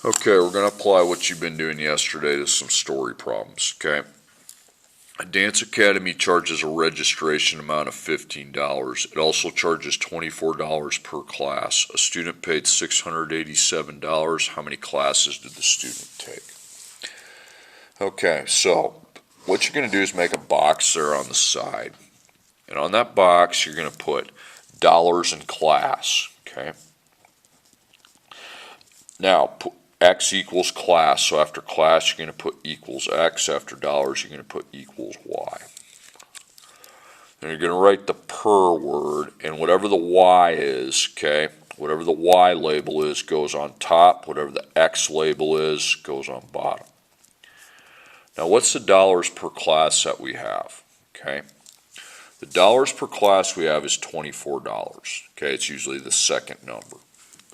Okay, we're going to apply what you've been doing yesterday to some story problems, okay? A dance academy charges a registration amount of $15. It also charges $24 per class. A student paid $687. How many classes did the student take? Okay, so what you're going to do is make a box there on the side. And on that box, you're going to put dollars in class, okay? Now, X equals class, so after class you're going to put equals X, after dollars you're going to put equals Y. Then you're going to write the per word, and whatever the Y is, okay, whatever the Y label is goes on top, whatever the X label is goes on bottom. Now what's the dollars per class that we have, okay? The dollars per class we have is $24, okay, it's usually the second number.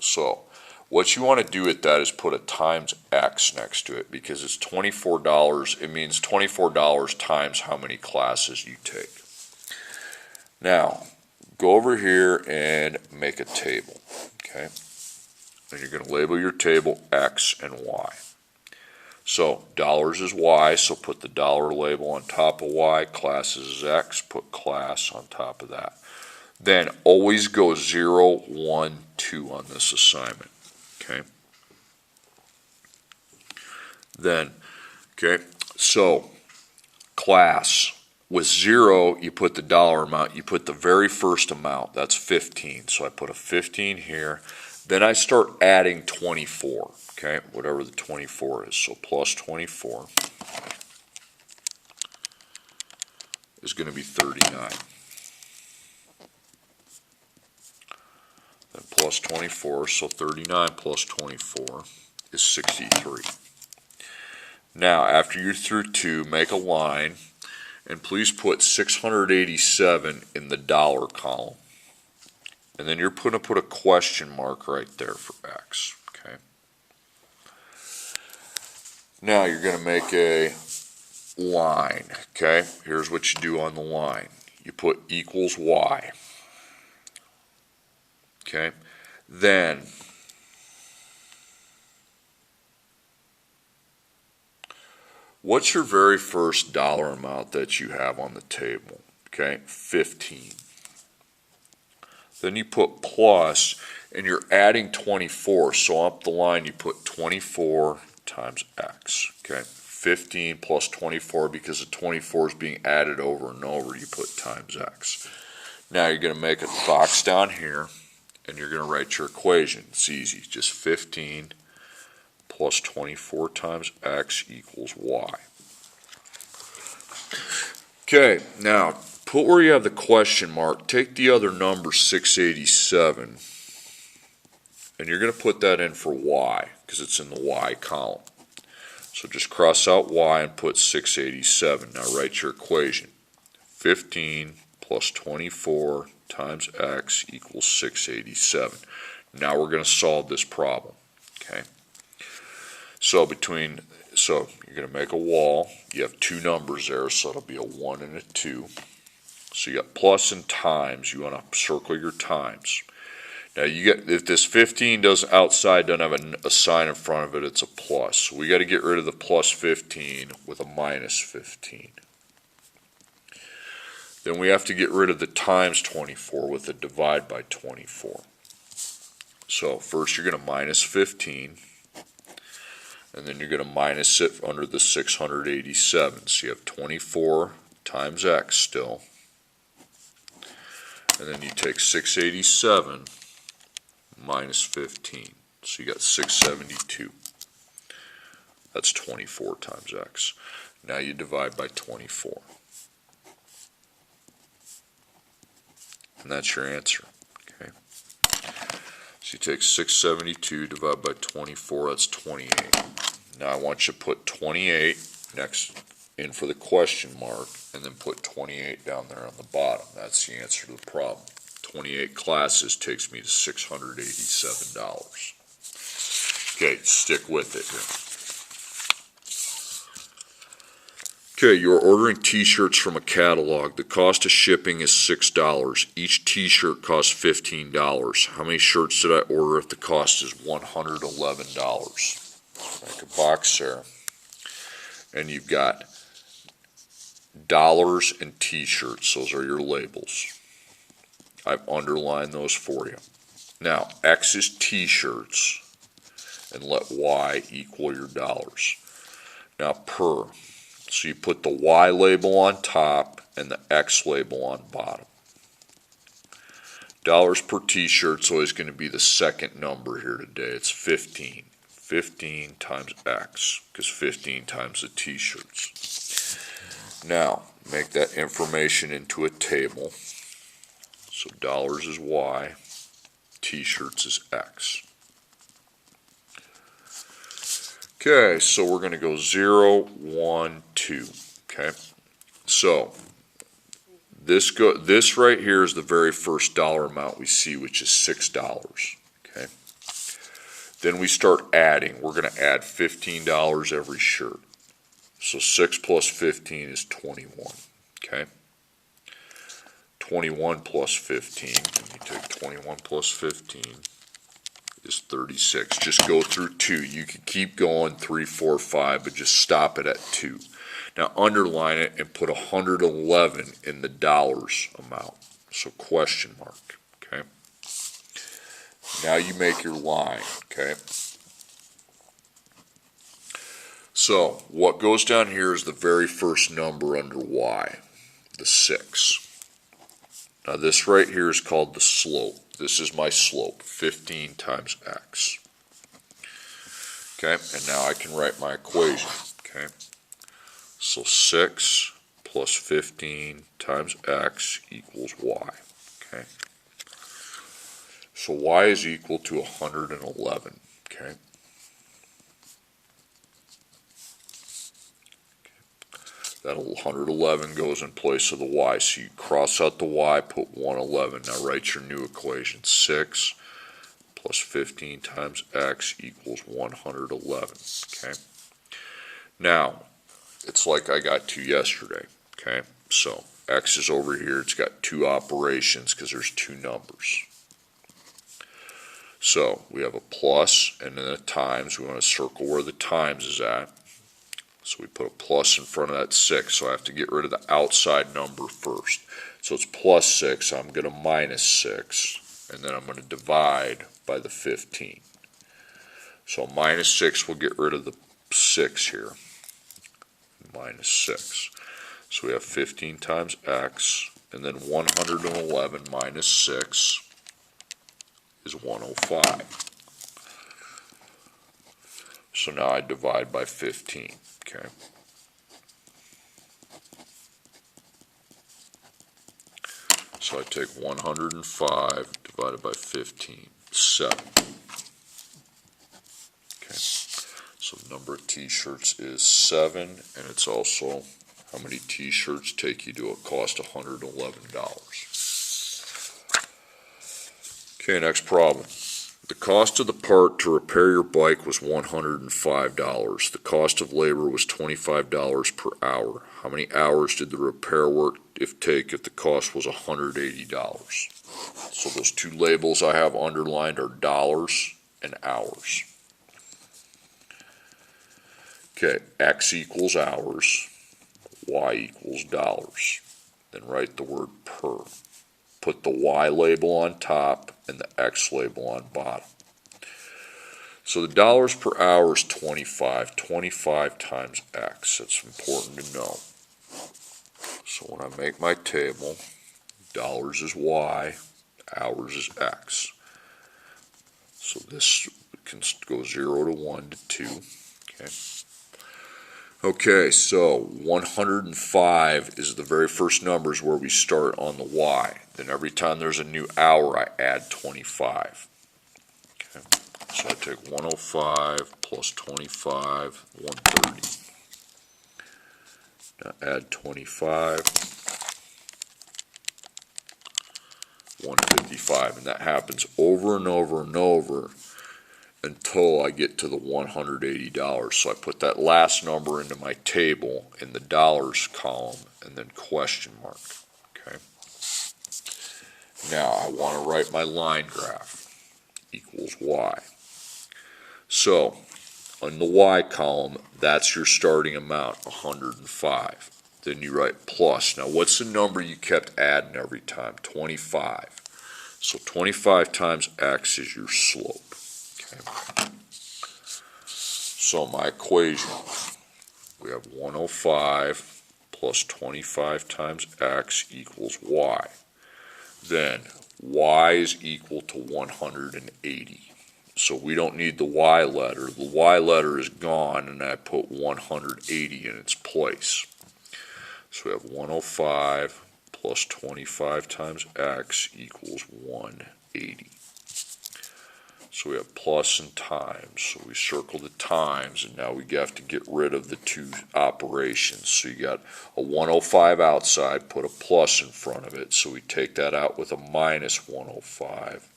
So what you want to do with that is put a times X next to it because it's $24. It means $24 times how many classes you take. Now, go over here and make a table, okay? And you're going to label your table X and Y. So, dollars is Y, so put the dollar label on top of Y. Classes is X, put class on top of that. Then, always go 0, 1, 2 on this assignment. Okay. Then, okay, so class with 0, you put the dollar amount, you put the very first amount, that's 15. So I put a 15 here. Then I start adding 24, okay, whatever the 24 is. So plus 24 is going to be 39. Then plus 24, so 39 plus 24 is 63. Now, after you're through 2, make a line, and please put 687 in the dollar column. And then you're going to put a question mark right there for X, okay? Now, you're going to make a line, okay? Here's what you do on the line. You put equals Y. Okay, then what's your very first dollar amount that you have on the table? Okay, 15. Then you put plus, and you're adding 24, so up the line you put 24 times X. Okay, 15 plus 24, because the 24 is being added over and over, you put times X. Now you're going to make a box down here, and you're going to write your equation. It's easy, just 15 plus 24 times X equals Y. Okay, now put where you have the question mark, take the other number 687, and you're going to put that in for Y, because it's in the Y column. So just cross out Y and put 687. Now write your equation. 15 plus 24 times X equals 687. Now we're going to solve this problem, okay? So you're going to make a wall. You have two numbers there, so it'll be a 1 and a 2. So you got plus and times. You want to circle your times. Now you get, if this 15 doesn't have a sign in front of it, it's a plus. So we got to get rid of the plus 15 with a minus 15. Then we have to get rid of the times 24 with a divide by 24. So first you're going to minus 15, and then you're going to minus it under the 687. So you have 24 times X still. And then you take 687 minus 15. So you got 672. That's 24 times X. Now you divide by 24. And that's your answer, okay? So you take 672 divided by 24, that's 28. Now I want you to put 28 next in for the question mark, and then put 28 down there on the bottom. That's the answer to the problem. 28 classes takes me to $687. Okay, stick with it here. Okay, you're ordering t-shirts from a catalog. The cost of shipping is $6. Each t-shirt costs $15. How many shirts did I order if the cost is $111? Make a box there. And you've got dollars and t-shirts. Those are your labels. I've underlined those for you. Now, X is t-shirts, and let Y equal your dollars. Now, per. So you put the Y label on top and the X label on bottom. Dollars per t-shirt is always going to be the second number here today. It's 15. 15 times X, because 15 times the t-shirts. Now, make that information into a table. So dollars is Y, t-shirts is X. Okay, so we're going to go 0, 1, 2. Okay, so this right here is the very first dollar amount we see, which is $6. Okay, then we start adding. We're going to add $15 every shirt. So 6 plus 15 is 21. Okay, 21 plus 15. You take 21 plus 15. Is 36. Just go through 2. You can keep going 3, 4, 5, but just stop it at 2. Now underline it and put 111 in the dollars amount. So question mark. Okay. Now you make your line. Okay. So what goes down here is the very first number under Y, the 6. Now this right here is called the slope. This is my slope, 15 times X. Okay, and now I can write my equation. Okay, so 6 plus 15 times X equals Y. Okay, so Y is equal to 111. Okay. That 111 goes in place of the Y. So you cross out the Y, put 111. Now write your new equation. 6 plus 15 times X equals 111. Okay. Now, it's like I got to yesterday. Okay. So X is over here. It's got 2 operations because there's 2 numbers. So we have a plus and then a times. We want to circle where the times is at. So we put a plus in front of that 6, so I have to get rid of the outside number first. So it's plus 6, I'm going to minus 6, and then I'm going to divide by the 15. So minus 6 will get rid of the 6 here. Minus 6. So we have 15 times X, and then 111 minus 6 is 105. So now I divide by 15. Okay. So I take 105 divided by 15, 7. Okay. So the number of t-shirts is 7, and it's also how many t-shirts take you to a cost of $111. Okay, next problem. The cost of the part to repair your bike was $105. The cost of labor was $25 per hour. How many hours did the repair work take if the cost was $180? So those 2 labels I have underlined are dollars and hours. Okay, X equals hours, Y equals dollars. Then write the word per. Put the Y label on top and the X label on bottom. So the dollars per hour is 25. 25 times X. That's important to know. So when I make my table, dollars is Y, hours is X. So this can go 0 to 1 to 2. Okay. Okay, so 105 is the very first numbers where we start on the Y. Then every time there's a new hour, I add 25. Okay, so I take 105 plus 25, 130. Now add 25, 155, and that happens over and over and over until I get to the $180. So I put that last number into my table in the dollars column and then question mark. Okay. Now I want to write my line graph equals Y. So in the Y column, that's your starting amount, 105. Then you write plus. Now what's the number you kept adding every time? 25. So 25 times x is your slope. Okay. So my equation, we have 105 plus 25 times x equals y. Then y is equal to 180. So we don't need the y letter. The y letter is gone, and I put 180 in its place. So we have 105 plus 25 times x equals 180. So we have plus and times. So we circle the times, and now we have to get rid of the two operations. So you got a 105 outside, put a plus in front of it. So we take that out with a minus 105.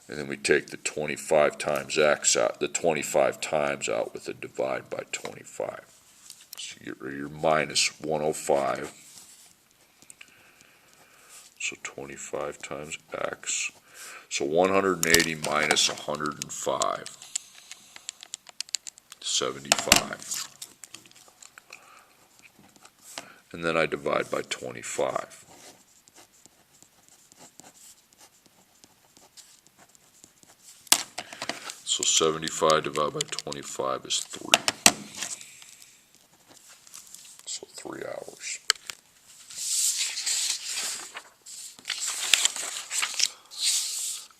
And then we take the 25 times x out, the 25 times out with a divide by 25. So you get rid of your minus 105. So 25 times x. So 180 minus 105. 75. And then I divide by 25. So 75 divided by 25 is 3. So 3 hours.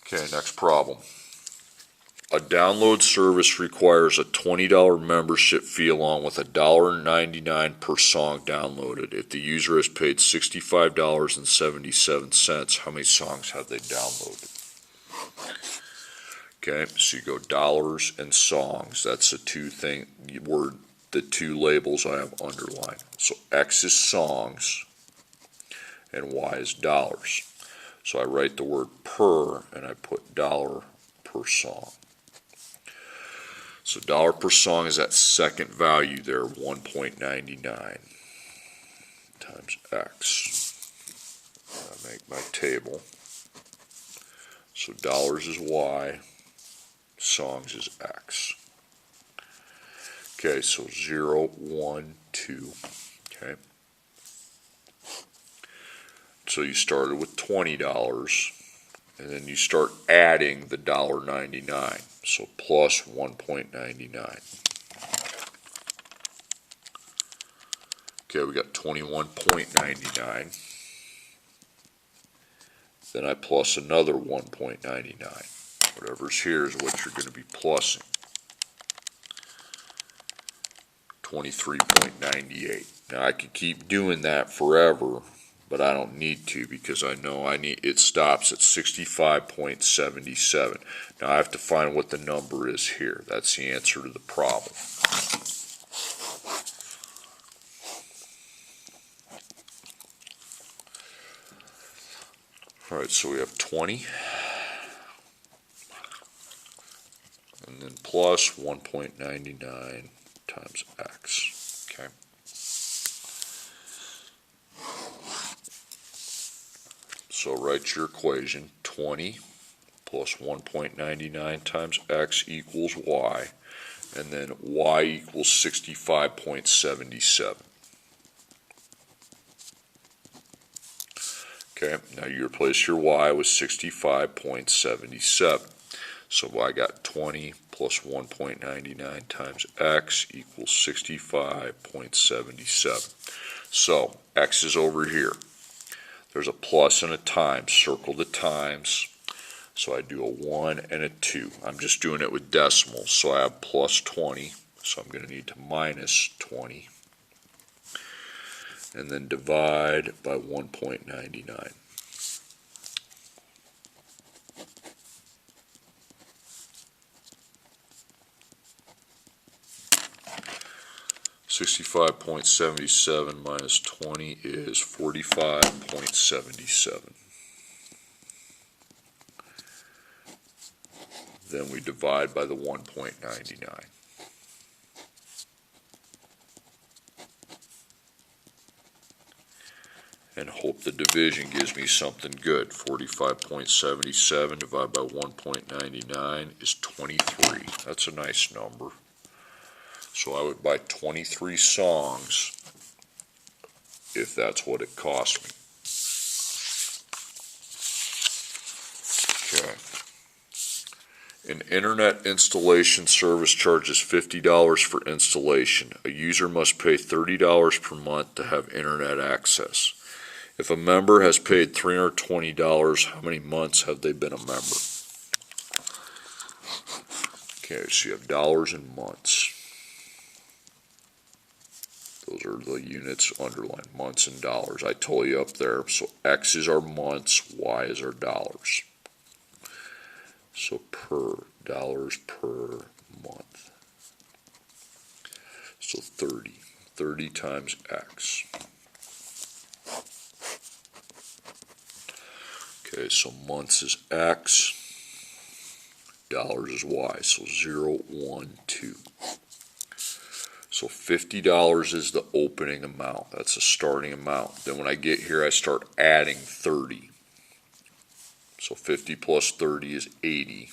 Okay, next problem. A download service requires a $20 membership fee along with $1.99 per song downloaded. If the user has paid $65.77, how many songs have they downloaded? Okay, so you go dollars and songs. That's the the two labels I have underlined. So X is songs and Y is dollars. So I write the word per and I put dollar per song. So dollar per song is that second value there, 1.99 times X. I make my table. So dollars is Y, songs is X. Okay, so 0, 1, 2. Okay. So you started with $20, and then you start adding the $1.99. So plus 1.99. Okay, we got 21.99. Then I plus another 1.99. Whatever's here is what you're going to be plussing. 23.98. Now I could keep doing that forever, but I don't need to because I know it stops at 65.77. Now I have to find what the number is here. That's the answer to the problem. Alright, so we have 20 and then plus 1.99 times X. Okay. So write your equation, 20 plus 1.99 times X equals Y, and then Y equals 65.77. Okay, now you replace your Y with 65.77. So I got 20 plus 1.99 times X equals 65.77. So X is over here. There's a plus and a times. Circle the times. So I do a 1 and a 2. I'm just doing it with decimals. So I have plus 20. So I'm going to need to minus 20. And then divide by 1.99. $65.77 minus 20 is 45.77. Then we divide by the 1.99. And hope the division gives me something good. 45.77 divided by 1.99 is 23. That's a nice number. So I would buy 23 songs if that's what it cost me. Okay. An internet installation service charges $50 for installation. A user must pay $30 per month to have internet access. If a member has paid $320, how many months have they been a member? Okay, so you have dollars and months. Those are the units underlined, months and dollars. I told you up there, so X is our months, Y is our dollars. So per, dollars per month. So 30. 30 times X. Okay, so months is X, dollars is Y, so 0, 1, 2. So $50 is the opening amount. That's the starting amount. Then when I get here, I start adding 30. So 50 plus 30 is 80.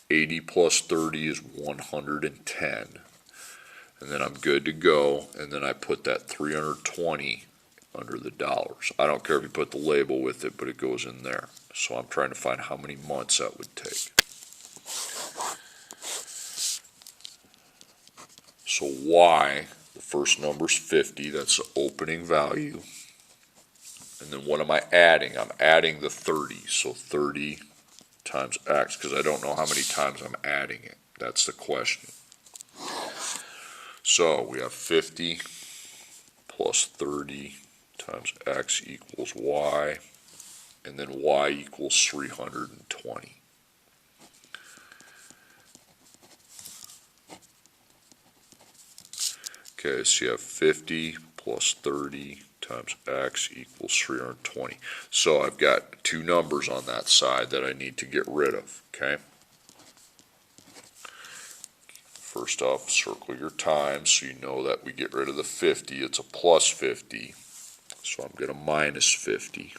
80 plus 30 is 110. And then I'm good to go. And then I put that 320 under the dollars. I don't care if you put the label with it, but it goes in there. So I'm trying to find how many months that would take. So Y, the first number is 50, that's the opening value. And then what am I adding? I'm adding the 30, so 30 times X, because I don't know how many times I'm adding it. That's the question. So we have 50 plus 30 times X equals Y, and then Y equals 320. Okay, so you have 50 plus 30 times X equals 320. So I've got two numbers on that side that I need to get rid of, okay? First off, circle your times so you know that we get rid of the 50. It's a plus 50, so I'm going to minus 50.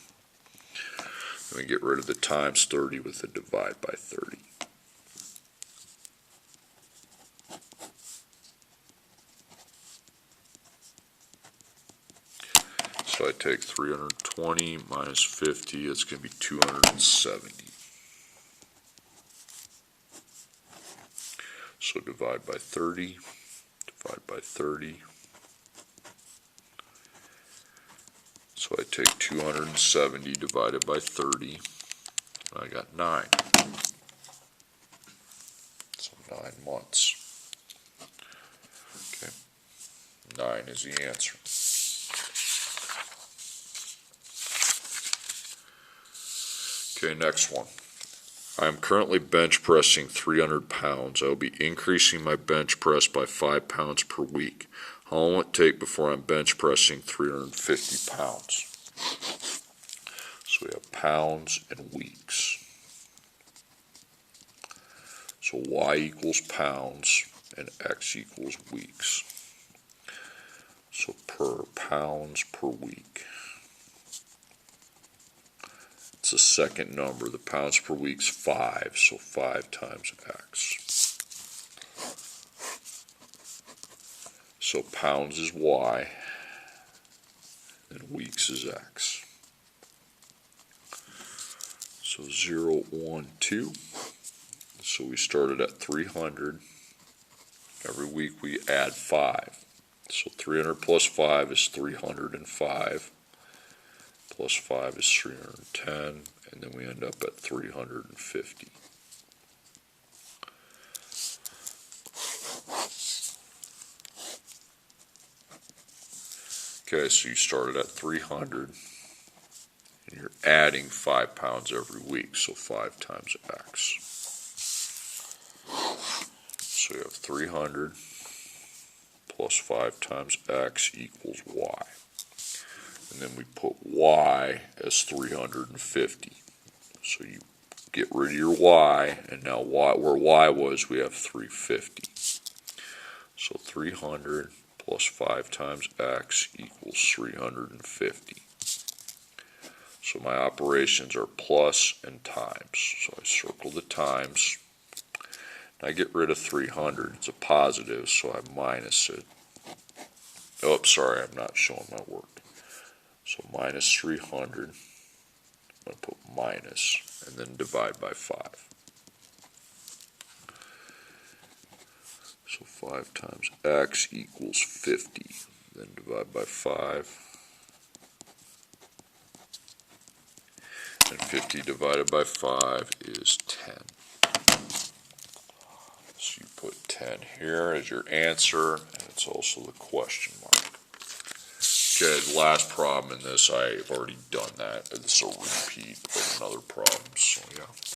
Then we get rid of the times 30 with the divide by 30. So I take 320 minus 50, it's going to be 270. So divide by 30, divide by 30. So I take 270 divided by 30, and I got 9. So 9 months. Okay, 9 is the answer. Okay, next one. I am currently bench pressing 300 pounds. I will be increasing my bench press by 5 pounds per week. How long will it take before I'm bench pressing 350 pounds? So we have pounds and weeks. So Y equals pounds and X equals weeks. So per pounds per week. It's the second number. The pounds per week's 5, so 5 times X. So pounds is Y, and weeks is X. So 0, 1, 2. So we started at 300. Every week we add 5. So 300 plus 5 is 305. Plus 5 is 310, and then we end up at 350. Okay, so you started at 300, and you're adding 5 pounds every week, so 5 times X. So you have 300 plus 5 times X equals Y. And then we put Y as 350. So you get rid of your Y, and now Y, where Y was, we have 350. So 300 plus 5 times X equals 350. So my operations are plus and times. So I circle the times. I get rid of 300. It's a positive, so I minus it. Oh, sorry, I'm not showing my work. So minus 300. I'm going to put minus and then divide by 5. So 5 times x equals 50. Then divide by 5. And 50 divided by 5 is 10. So you put 10 here as your answer, and it's also the question mark. Okay, the last problem in this, I've already done that. This is a repeat of another problem, so yeah.